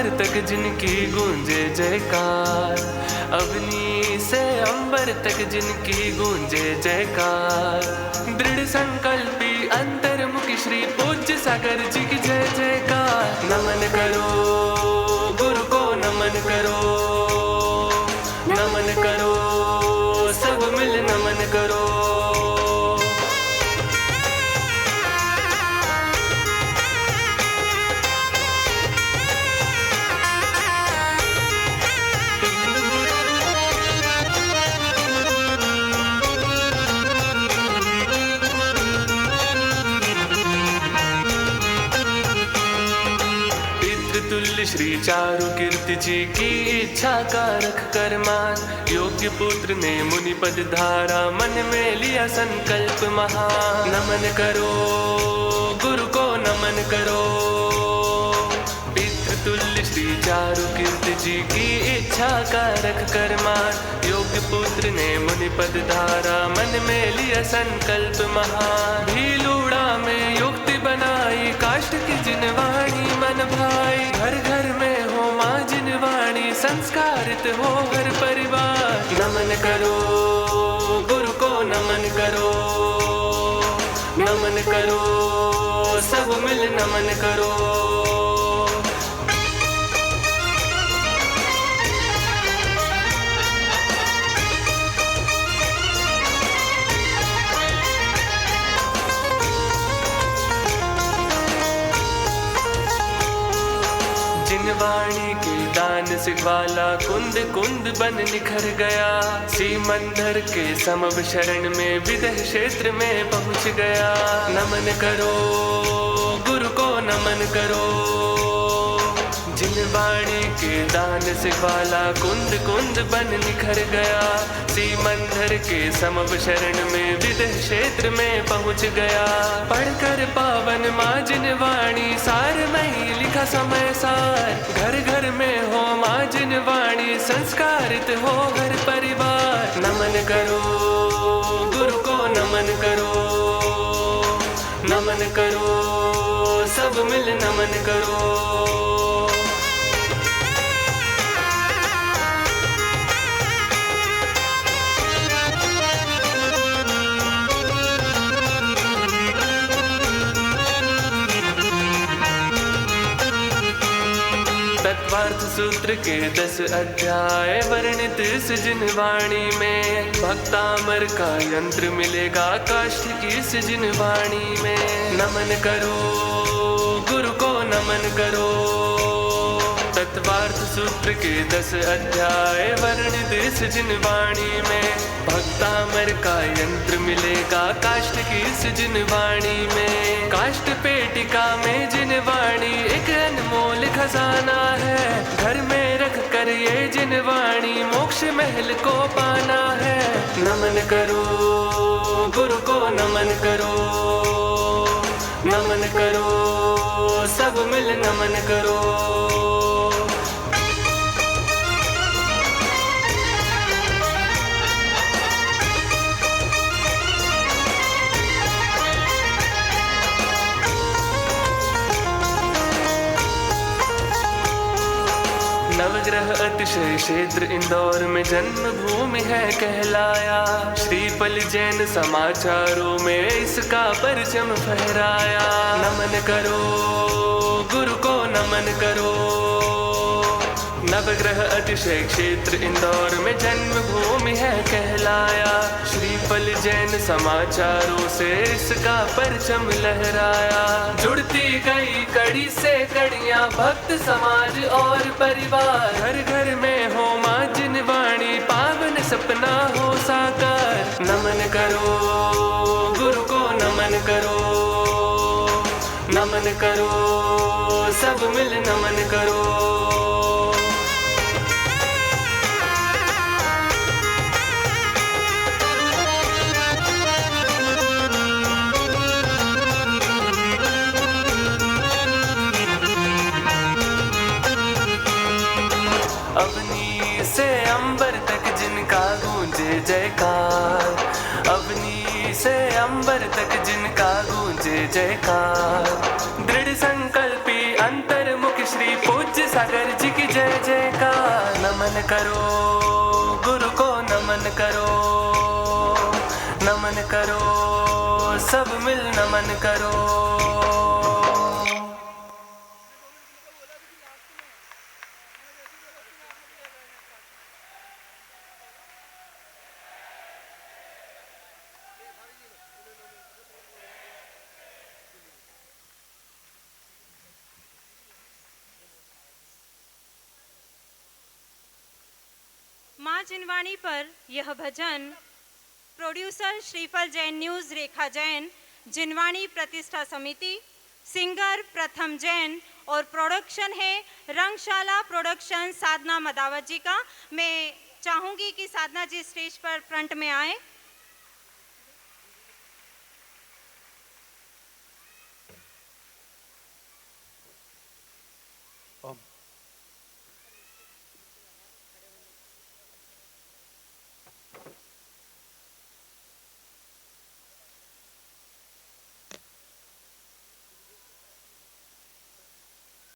अंबर तक जिनकी गूंजे जयकार, अवनी से अंबर तक जिनकी गूंजे जयकार। दृढ़ संकल्पी अंतर्मुखी श्री पूज्य सागर जी की जय जयकार। नमन करो गुरु को, नमन करो, नमन करो, सब मिल नमन करो। तुल्य श्री चारु कीर्ति जी की इच्छा का रख कर मान, योग्य पुत्र ने मुनि पद धारा मन में लिया संकल्प महान। नमन करो गुरु को, नमन करो, पितृ तुल्य श्री चारु कीर्ति जी की इच्छा का रख कर मान, योग्य पुत्र ने मुनि पद धारा मन में लिया संकल्प महान। भीलूड़ा में युक्ति बनाई, काष्ठ की जिनवाणी मन भाई। घर घर में हो माँ जिनवाणी, संस्कारित हो हर परिवार। नमन करो गुरु को, नमन करो, नमन करो, सब मिल नमन करो। जिनवाणी के दान से ग्वाला कुंद कुंद बन निखर गया, सीमंदर के समव शरण में विदेह क्षेत्र में पहुंच गया। नमन करो गुरु को, नमन करो, जिनवाणी के दान से ग्वाला कुंद कुंद बन निखर गया, सीमंदर के समव शरण में विदेह क्षेत्र में पहुंच गया। पढ़कर पावन माँ जिनवाणी, सार में लिखा समय सार। घर घर में हो माँ जिनवाणी, संस्कारित हो हर परिवार। नमन करो गुरु को, नमन करो, नमन करो, सब मिल नमन करो। तत्वार्थ सूत्र के 10 अध्याय वर्णित इस जिनवाणी में, भक्तामर का यंत्र मिलेगा काष्ठ की इस जिनवाणी में। नमन करो गुरु को, नमन करो, तत्वार्थ सूत्र के 10 अध्याय वर्णित इस जिनवाणी में, भक्तामर का यंत्र मिलेगा काष्ठ की इस जिनवाणी में। काष्ठ पेटिका में जिनवाणी एक अनमोल खजाना है, घर में रख कर ये जिनवाणी मोक्ष महल को पाना है। नमन करो गुरु को, नमन करो, नमन करो, सब मिल नमन करो। नवग्रह अतिशय क्षेत्र इंदौर में जन्मभूमि है कहलाया, श्रीपल जैन समाचारों में इसका परचम फहराया। नमन करो गुरु को, नमन करो, नवग्रह अतिशय क्षेत्र इंदौर में जन्मभूमि है कहलाया, श्रीपल जैन समाचारों से इसका परचम लहराया। जुड़ती गई कड़ी से कड़ियां भक्त समाज और परिवार, घर घर में हो माँ जिनवाणी, पावन सपना हो साकार। नमन करो गुरु को, नमन करो, नमन करो, सब मिल नमन करो। अवनी से अंबर तक जिनका गूंजे जयकार, अवनी से अंबर तक जिनका गूंजे जयकार। दृढ़ संकल्पी अंतर्मुख श्री पूज्य सागर जी नमन करो, गुरु को नमन करो, नमन करो, सब मिल नमन करो। माँ जिनवाणी पर यह भजन प्रोड्यूसर श्रीफल जैन, न्यूज रेखा जैन, जिनवाणी प्रतिष्ठा समिति, सिंगर प्रथम जैन और प्रोडक्शन है रंगशाला प्रोडक्शन साधना मदावत जी का। मैं चाहूंगी कि साधना जी स्टेज पर फ्रंट में आए।